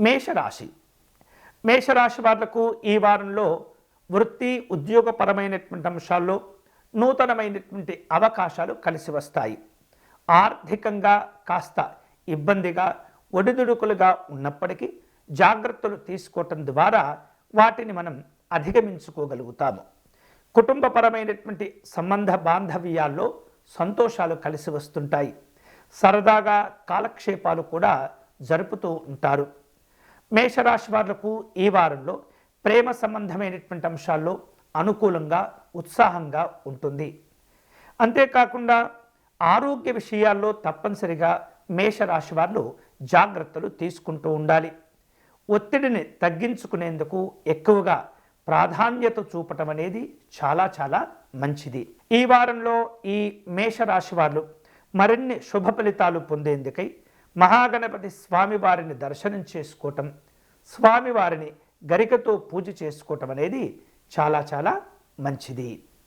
మేషరాశి మేషరాశి వాళ్లకు ఈ వారంలో వృత్తి ఉద్యోగపరమైనటువంటి అంశాల్లో నూతనమైనటువంటి అవకాశాలు కలిసి వస్తాయి. ఆర్థికంగా కాస్త ఇబ్బందిగా ఒడిదుడుకులుగా ఉన్నప్పటికీ జాగ్రత్తలు తీసుకోవటం ద్వారా వాటిని మనం అధిగమించుకోగలుగుతాము. కుటుంబపరమైనటువంటి సంబంధ బాంధవ్యాల్లో సంతోషాలు కలిసి వస్తుంటాయి. సరదాగా కాలక్షేపాలు కూడా జరుపుతూ ఉంటారు. మేషరాశి వాళ్లకు ఈ వారంలో ప్రేమ సంబంధమైనటువంటి అంశాల్లో అనుకూలంగా ఉత్సాహంగా ఉంటుంది. అంతేకాకుండా ఆరోగ్య విషయాల్లో తప్పనిసరిగా మేషరాశి వారు జాగ్రత్తలు తీసుకుంటూ ఉండాలి. ఒత్తిడిని తగ్గించుకునేందుకు ఎక్కువగా ప్రాధాన్యత చూపటం అనేది చాలా చాలా మంచిది. ఈ వారంలో ఈ మేషరాశి వారు మరిన్ని శుభ ఫలితాలు పొందేందుకై మహాగణపతి స్వామివారిని దర్శనం చేసుకోవటం, స్వామివారిని గరికతో పూజ చేసుకోవటం అనేది చాలా చాలా మంచిది.